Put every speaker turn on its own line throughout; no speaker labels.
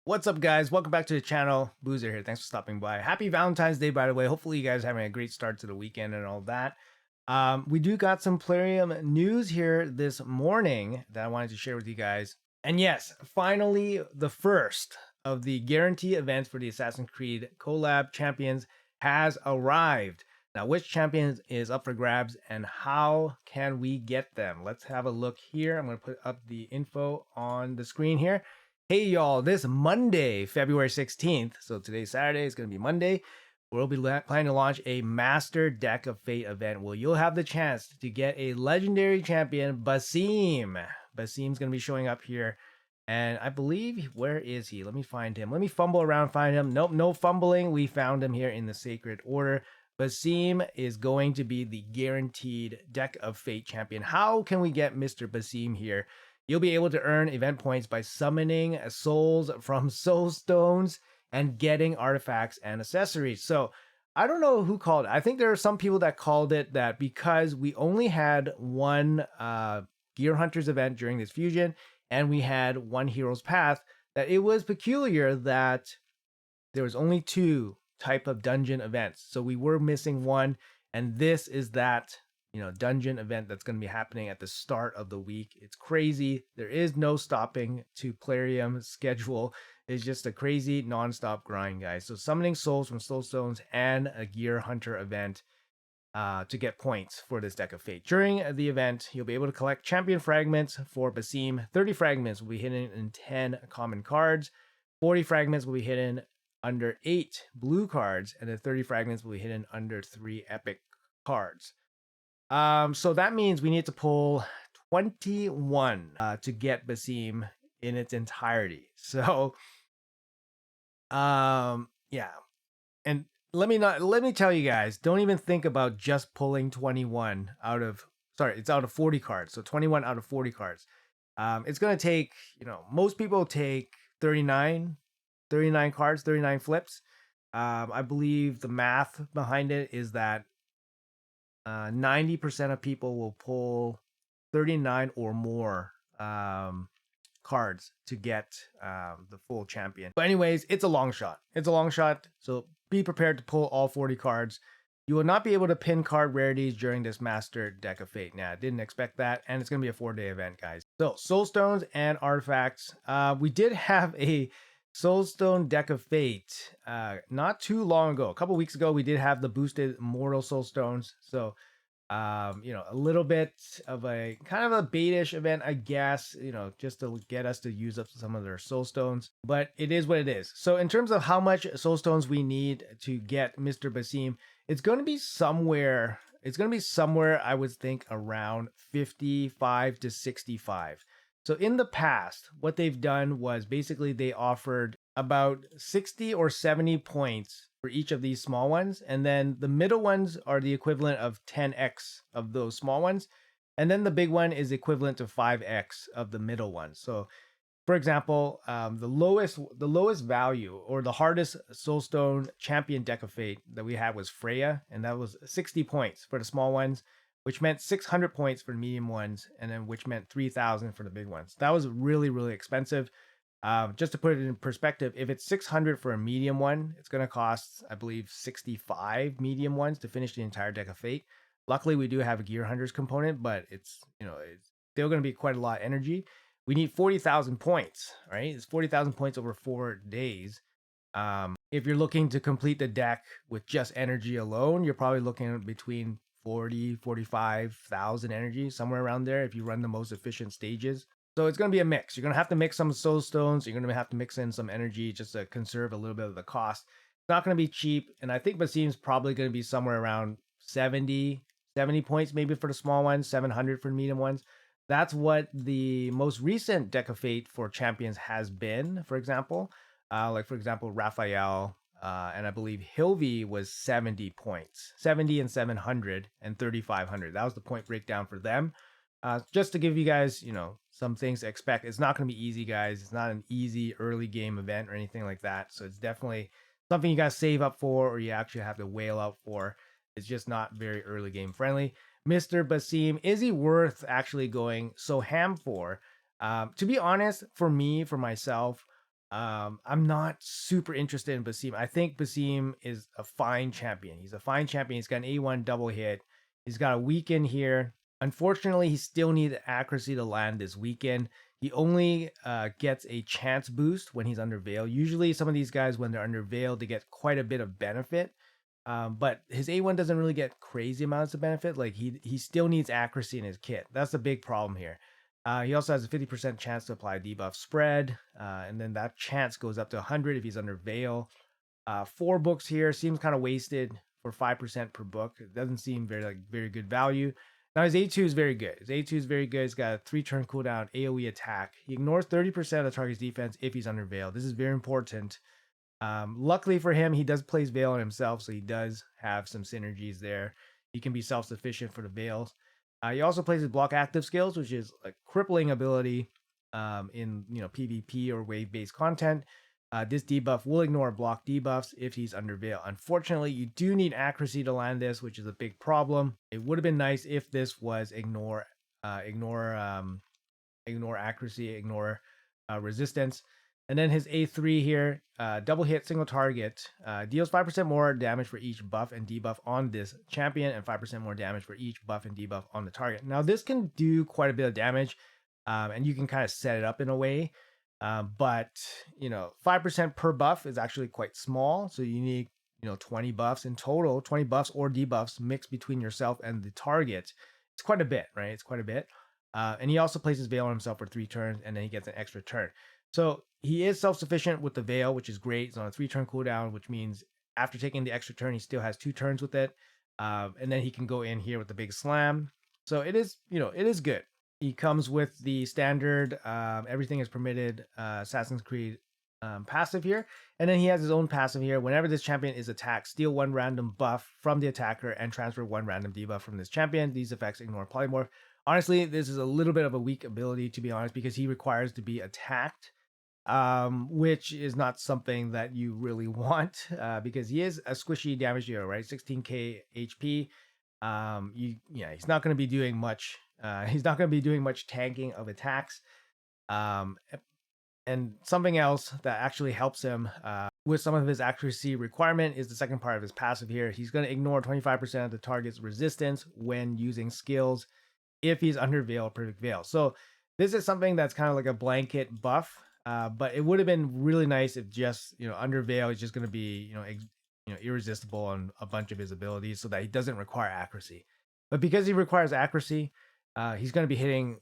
What's up, guys? Welcome back to the channel. Boozer here. Thanks for stopping by. Happy Valentine's Day, by the way. Hopefully, you guys are having a great start to the weekend and all that. We do got some Plarium news here this morning that I wanted to share with you guys. And yes, finally, the first of the guarantee events for the Assassin's Creed collab champions has arrived. Now, which champions is up for grabs and how can we get them? Let's have a look here. I'm going to put up the info on the screen here. Hey y'all, this Monday, February 16th, so today's Saturday, it's going to be Monday, we'll be planning to launch a Master Deck of Fate event where you'll have the chance to get a legendary champion, Basim. Basim's going to be showing up here, and I believe, where is he? Let me find him. Let me fumble around, find him. Nope, no fumbling. We found him here in the Sacred Order. Basim is going to be the guaranteed Deck of Fate champion. How can we get Mr. Basim here? You'll be able to earn event points by summoning souls from soul stones and getting artifacts and accessories. So I don't know who called it. I think there are some people that called it that because we only had one Gear Hunters event during this fusion and we had one Hero's Path, that it was peculiar that there was only two type of dungeon events. So we were missing one, and this is that dungeon event that's going to be happening at the start of the week. It's crazy. There is no stopping to Plarium's schedule. It's just a crazy non-stop grind, guys. So summoning souls from soul stones and a gear hunter event to get points for this Deck of Fate. During the event, you'll be able to collect champion fragments for Basim. 30 fragments will be hidden in 10 common cards. 40 fragments will be hidden under 8 blue cards, and then 30 fragments will be hidden under 3 epic cards. So that means we need to pull 21 to get Basim in its entirety. So, yeah. And let me tell you guys, don't even think about just pulling 21 out of, sorry, it's out of 40 cards. So 21 out of 40 cards. It's going to take, most people take 39 cards, 39 flips. I believe the math behind it is that 90% of people will pull 39 or more cards to get the full champion. But anyways, it's a long shot. It's a long shot. So be prepared to pull all 40 cards. You will not be able to pin card rarities during this Master Deck of Fate. Now, I didn't expect that. And it's going to be a 4-day event, guys. So soul stones and artifacts. We did have a Soulstone Deck of Fate not too long ago. A couple weeks ago, we did have the boosted Mortal Soulstones. So, a little bit of a kind of a baitish event, I guess, just to get us to use up some of their Soulstones. But it is what it is. So in terms of how much Soulstones we need to get Mr. Basim, it's going to be somewhere, I would think, around 55 to 65. So in the past, what they've done was basically they offered about 60 or 70 points for each of these small ones. And then the middle ones are the equivalent of 10x of those small ones. And then the big one is equivalent to 5x of the middle one. So for example, the lowest value or the hardest Soulstone champion Deck of Fate that we had was Freya, and that was 60 points for the small ones, which meant 600 points for the medium ones, and then which meant 3,000 for the big ones. That was really, really expensive. Just to put it in perspective, if it's 600 for a medium one, it's going to cost, I believe, 65 medium ones to finish the entire Deck of Fate. Luckily, we do have a Gear Hunters component, but it's still going to be quite a lot of energy. We need 40,000 points, right? It's 40,000 points over 4 days. If you're looking to complete the deck with just energy alone, you're probably looking at between 45,000 energy, somewhere around there, if you run the most efficient stages. So it's going to be a mix. You're going to have to mix some soul stones. You're going to have to mix in some energy just to conserve a little bit of the cost. It's not going to be cheap. And I think Basim's probably going to be somewhere around 70 points, maybe for the small ones, 700 for the medium ones. That's what the most recent Deck of Fate for champions has been, for example. For example, Raphael and I believe Hilvi was 70 points. 70 and 700 and 3,500. That was the point breakdown for them. Just to give you guys, some things to expect. It's not going to be easy, guys. It's not an easy early game event or anything like that. So it's definitely something you got to save up for or you actually have to whale out for. It's just not very early game friendly. Mr. Basim, is he worth actually going so ham for? To be honest, for myself, I'm not super interested in Basim. I think Basim is a fine champion. He's a fine champion. He's got an A1 double hit. He's got a weekend here. Unfortunately, he still needs accuracy to land this weekend. He only gets a chance boost when he's under veil. Usually, some of these guys, when they're under veil, they get quite a bit of benefit. But his A1 doesn't really get crazy amounts of benefit. Like he still needs accuracy in his kit. That's the big problem here. He also has a 50% chance to apply debuff spread, and then that chance goes up to 100 if he's under veil. 4 books here seems kind of wasted for 5% per book. It doesn't seem very good value. Now his A2 is very good. His A2 is very good. He's got a 3-turn cooldown, AoE attack. He ignores 30% of the target's defense if he's under veil. This is very important. Luckily for him, he does place Veil on himself, so he does have some synergies there. He can be self-sufficient for the Veils. He also places block active skills, which is a crippling ability in PvP or wave-based content. This debuff will ignore block debuffs if he's under Veil. Unfortunately, you do need accuracy to land this, which is a big problem. It would have been nice if this was ignore accuracy, ignore resistance. And then his A3 here, double hit, single target, deals 5% more damage for each buff and debuff on this champion, and 5% more damage for each buff and debuff on the target. Now, this can do quite a bit of damage, and you can kind of set it up in a way. But 5% per buff is actually quite small. So you need 20 buffs in total, 20 buffs or debuffs mixed between yourself and the target. It's quite a bit, right? It's quite a bit. And he also places Veil on himself for 3 turns, and then he gets an extra turn. So he is self-sufficient with the Veil, which is great. It's on a 3-turn cooldown, which means after taking the extra turn, he still has 2 turns with it. And then he can go in here with the big slam. So it is, it is good. He comes with the standard everything is permitted Assassin's Creed passive here. And then he has his own passive here. Whenever this champion is attacked, steal 1 random buff from the attacker and transfer 1 random debuff from this champion. These effects ignore polymorph. Honestly, this is a little bit of a weak ability, to be honest, because he requires to be attacked, which is not something that you really want, because he is a squishy damage dealer, right? 16k HP. He's not going to be doing much. He's not going to be doing much tanking of attacks. And something else that actually helps him with some of his accuracy requirement is the second part of his passive here. He's going to ignore 25% of the target's resistance when using skills if he's under Veil or Perfect Veil. So this is something that's kind of like a blanket buff, but it would have been really nice if just under Veil is just going to be irresistible on a bunch of his abilities, so that he doesn't require accuracy. But because he requires accuracy, he's going to be hitting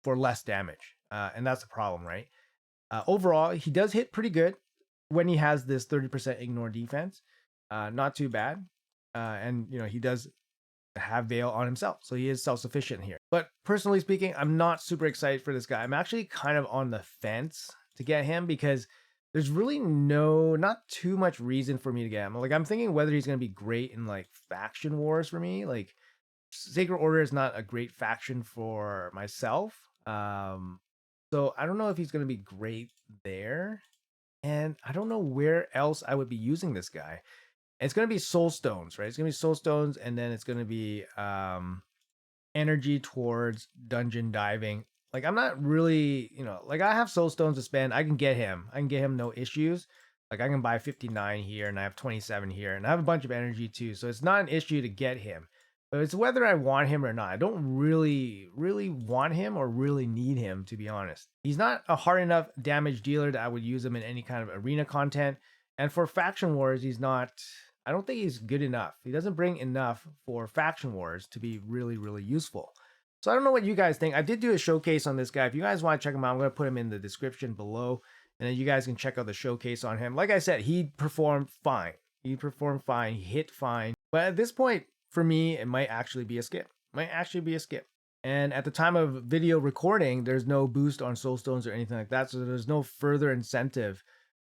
for less damage, and that's the problem, right? Overall, he does hit pretty good when he has this 30% ignore defense. Not too bad, and he does have Veil on himself, so he is self-sufficient here. But personally speaking, I'm not super excited for this guy. I'm actually kind of on the fence to get him because there's really not too much reason for me to get him. Like, I'm thinking whether he's going to be great in like faction wars for me. Like, Sacred Order is not a great faction for myself. So I don't know if he's going to be great there. And I don't know where else I would be using this guy. It's going to be soul stones, right? It's going to be soul stones, and then it's going to be energy towards dungeon diving. Like, I'm not really, like, I have soul stones to spend. I can get him. No issues. Like, I can buy 59 here, and I have 27 here, and I have a bunch of energy too. So it's not an issue to get him. But it's whether I want him or not. I don't really want him or really need him, to be honest. He's not a hard enough damage dealer that I would use him in any kind of arena content. And for faction wars, he's not. I don't think he's good enough. He doesn't bring enough for faction wars to be really useful. So I don't know what you guys think. I did do a showcase on this guy. If you guys want to check him out, I'm going to put him in the description below. And then you guys can check out the showcase on him. Like I said, he performed fine. He hit fine. But at this point, for me, it might actually be a skip. And at the time of video recording, there's no boost on soul stones or anything like that. So there's no further incentive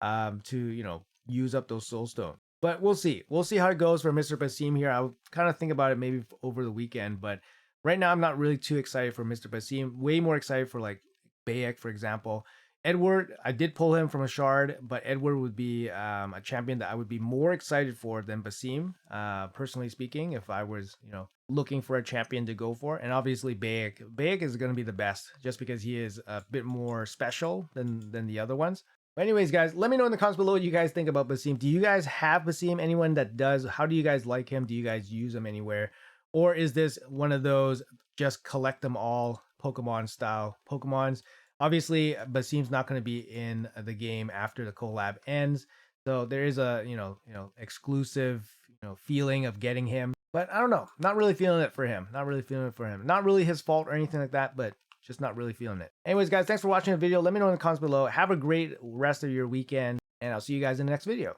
to use up those soul stones. But we'll see. We'll see how it goes for Mr. Basim here. I'll kind of think about it maybe over the weekend. But right now, I'm not really too excited for Mr. Basim. Way more excited for like Bayek, for example. Edward, I did pull him from a shard, but Edward would be a champion that I would be more excited for than Basim, personally speaking, if I was, looking for a champion to go for. And obviously Bayek is going to be the best just because he is a bit more special than the other ones. But anyways, guys, let me know in the comments below what you guys think about Basim. Do you guys have Basim? Anyone that does, how do you guys like him? Do you guys use him anywhere? Or is this one of those just collect them all Pokemon style Pokemons? Obviously, Basim's not going to be in the game after the collab ends. So there is a, exclusive, feeling of getting him. But I don't know. Not really feeling it for him. Not really feeling it for him. Not really his fault or anything like that, but just not really feeling it. Anyways, guys, thanks for watching the video. Let me know in the comments below. Have a great rest of your weekend, and I'll see you guys in the next video.